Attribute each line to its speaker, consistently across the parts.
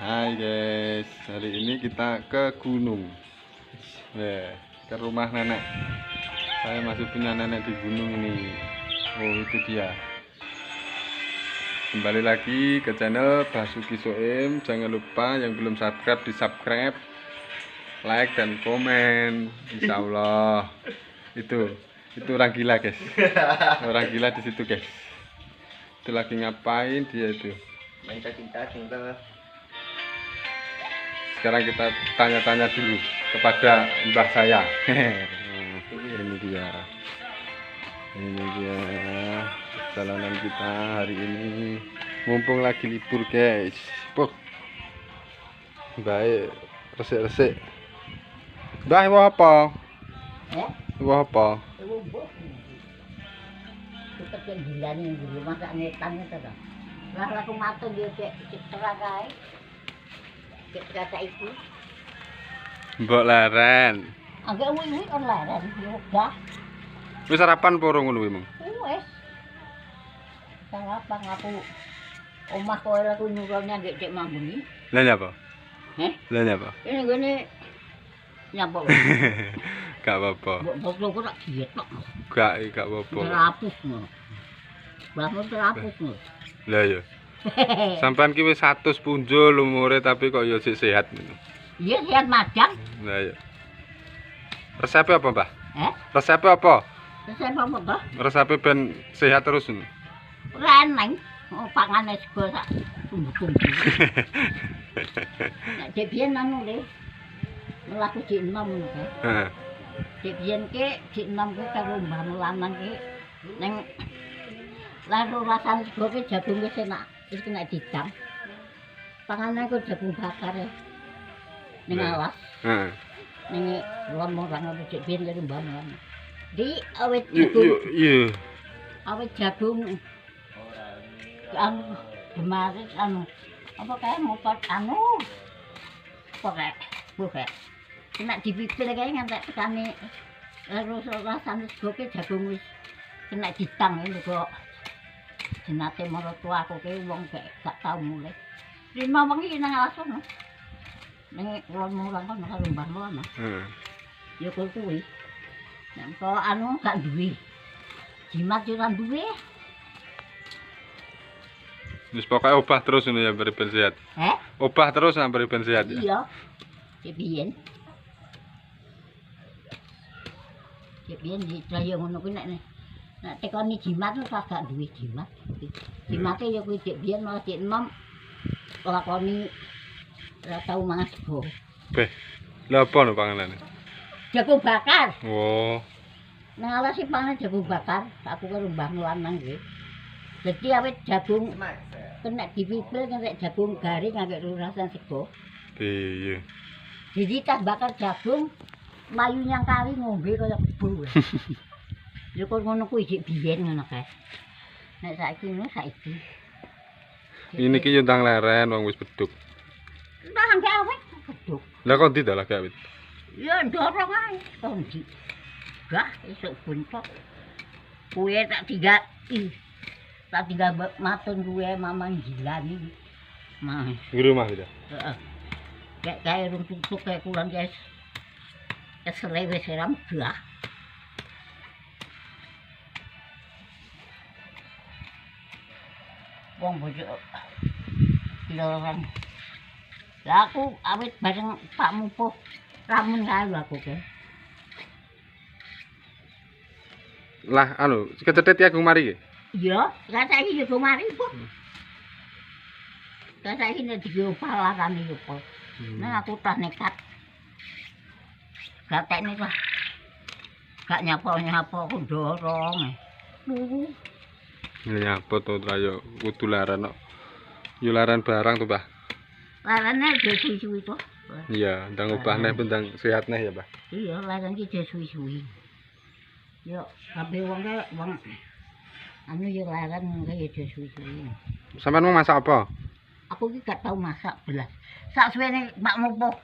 Speaker 1: Hai guys, hari ini kita ke gunung. Ke rumah nenek. Saya masih punya nenek di gunung ini. Oh, itu dia. Kembali lagi ke channel Basuki Soim. Jangan lupa yang belum subscribe di subscribe, like dan komen. Insya Allah. Itu orang gila guys. Orang gila di situ guys. Itu lagi ngapain dia itu?
Speaker 2: Main cacing-cacing tuh.
Speaker 1: Sekarang kita tanya-tanya dulu kepada mbah saya. Ini dia perjalanan kita hari ini, mumpung lagi libur guys. Baik, resik-resik. Mbah mau apa? Mau apa?
Speaker 3: Kita yang gila nih dulu masa netan itu kan. Lah aku matur dia cek teragai. Cek kata itu.
Speaker 1: Mbok laren.
Speaker 3: Agak wih on laren yo dah.
Speaker 1: Wis sarapan apa urung ngono kuwi, Mong?
Speaker 3: Wes. Sarapan aku omah kowe laku nyuruhnya gek cek mambuni.
Speaker 1: Lah nyapa? Lah nyapa?
Speaker 3: Ini gini nyapa.
Speaker 1: Gak apa-apa.
Speaker 3: Mbok kok tak diet tok.
Speaker 1: Gak apa-apa.
Speaker 3: Terapus ngono. Bahmu terapus ngono.
Speaker 1: Lah ya. Sampean ki wis 100 punjul umure tapi kok ya sik sehat ngono.
Speaker 3: Iya sehat madang.
Speaker 1: Lah ya. Resepnya apa, Mbah? Resepnya apa?
Speaker 3: Resep apa toh?
Speaker 1: Resepnya ben sehat terus ngono.
Speaker 3: Ora eneng. Oh pangane sego sak bumbu-bumbu. Nek dek biyen anu le. Mlaku di enom ngono kae.
Speaker 1: Heeh.
Speaker 3: Dek biyen ki di enom ki karo mbah lanang ki ning lalu rasane sego ki jagung wis enak. Wis kena dicam. Pangane ku jagung bakar ya. Ning alas.
Speaker 1: Heeh.
Speaker 3: Ning lomorang apa dek biyen karo mbah lanang. Di awet
Speaker 1: Yuk,
Speaker 3: jagung.
Speaker 1: iya.
Speaker 3: Awet jagung anu kemarin anu apa kayak motor anu pakai bukan kena dipipil kayak ngantek tekane terus rasane sego ki jagung wis kena ditang ini kok jenate maratuwa aku ki wong gak tau mulai lima wengi nang alas ono ning kulon-mulon kono karo mbah ngono
Speaker 1: Heeh.
Speaker 3: ya kuwi nek kok anu gak duwe jimat yo ora duwe.
Speaker 1: Wis pokoke obah terus ngono ya ben sehat. Obah terus sampai ben sehat ya.
Speaker 3: Iya. Cek biyen. Cek biyen dicaya ngono kuwi nek tekoni jimat lu gak duwe jimat. Jimate ya kuwi cek biyen malah cek enom lakoni ora tau mangan sego.
Speaker 1: Beh. Lah apa no panganane?
Speaker 3: Jagung bakar.
Speaker 1: Oh.
Speaker 3: Nang alas sing pangan jagung bakar, aku karo mbah lanang nggih. Dadi awet jagung kena dipipil nek jagung garing nganggo rasan sego.
Speaker 1: Iya.
Speaker 3: Jadi tas bakar jagung mayu nyang kali ngombe kaya bu. Ya kok ngono kuwi sik biyen ngono kae. Nek saiki ngono saiki.
Speaker 1: Ini ki yo ndang leren wong wis beduk.
Speaker 3: Ndang gak awet keduk.
Speaker 1: Lah kok ndi dalah gak awet?
Speaker 3: Ya ndorong ae kondi. Gah esuk buntok. Kuwe tak tinggal matun kuwe mamang gilani. Mas.
Speaker 1: Di rumah gitu.
Speaker 3: Heeh. Kayak rung tutuk kayak kurang guys. Keselewe seram gah. Wong bojo dilarang. Lah aku awet bareng Pak Mupuh ramun karo aku ke.
Speaker 1: Lah anu, kecetet ya kemari ki.
Speaker 3: Iya, lah saiki yo kemari kok. Lah saiki nek diopal larane yo kok. Nah aku tas nekat. Gak teknik lah. Gak nyapa-nyapa aku dorong.
Speaker 1: Ya apa to ayo kudu laran kok. Yo laran barang tuh, Bah.
Speaker 3: Larane aja suwi-suwi to.
Speaker 1: Iya, ndang obah neh bendang sehat neh ya, Bah.
Speaker 3: Iya, larane iki aja suwi-suwi. Yo, kabeh wong anu yo laran kaya aja suwi-suwi.
Speaker 1: Sampeyan mau masak apa?
Speaker 3: Aku iki gak tau masak belas. Sak suwene Mak Mupuh.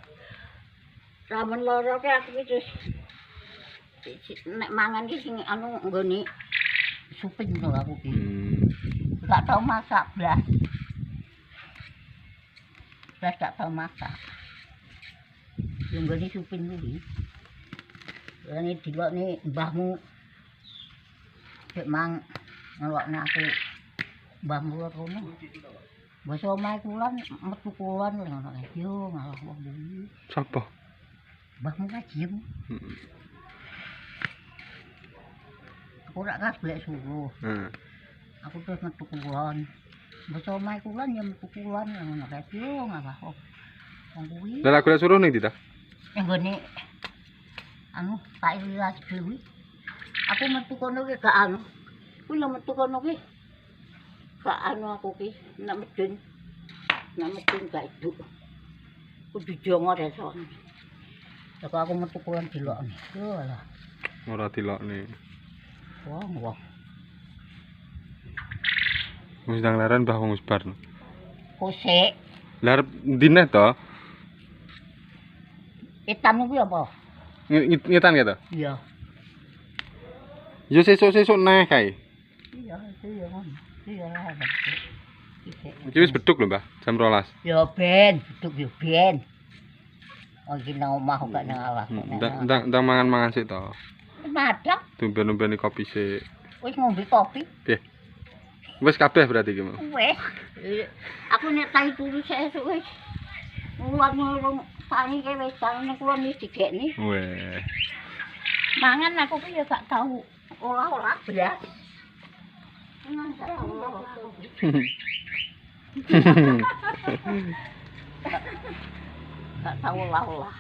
Speaker 3: Ramen loro ki aku iki terus nek mangan ki sing anu nggone suping to aku ki. Gak tau masak belas. Belas gak tau masak. Yang gak disupin dulu. Yang ini dilok nih mbahmu. Cek mang ngeloknya aku. Mbahmu luar rumah. Basa omahe kulon metu kulon ngono kae. Yo ngalah wong kuwi.
Speaker 1: Sapa?
Speaker 3: Mbahmu kajem. Aku ora golek suruh.
Speaker 1: Heeh.
Speaker 3: Aku terus metu kulon. Basa omahe kulon ya metu kulon ngono kae. Yo ngalah wong kuwi.
Speaker 1: Lah golek suruh ning ndi ta?
Speaker 3: Nggone anu tak ilas kuwi. Aku metu kono ki gak anu. Kuwi lho metu kono ki. Gak anu aku ki, nek medun gak iduk. Kudu jongo resone. Lah aku metu kulon dilokne. Yo lah.
Speaker 1: Ora dilokne.
Speaker 3: Wong.
Speaker 1: Wis nang laran Mbah wong wis bar.
Speaker 3: Kosek,
Speaker 1: Lah arep ndine to?
Speaker 3: etan kuwi apa?
Speaker 1: Ngetan ya to?
Speaker 3: Iya.
Speaker 1: Yo sesuk-sesuk neh kae.
Speaker 3: Iya, itu ya ngono. Iya lah.
Speaker 1: Iki wis beduk lho, Mbah, jam 12.
Speaker 3: Ya ben, duduk yo ben. Oh iki nang omah kok nang awak.
Speaker 1: Ndang mangan-mangan sik to.
Speaker 3: Madak,
Speaker 1: Tumben-tumbeni kopi sik.
Speaker 3: wis ngombe kopi.
Speaker 1: Piye? Wis kabeh berarti iki mau.
Speaker 3: Wes. Aku nek tai turu sesuk wis. Ngulon tangi ke wis tangi kulon wis digekne.
Speaker 1: Weh.
Speaker 3: Mangan aku ki ya gak tau olah-olah beras. Mangan gak tau olah-olah. Gak tau olah-olah.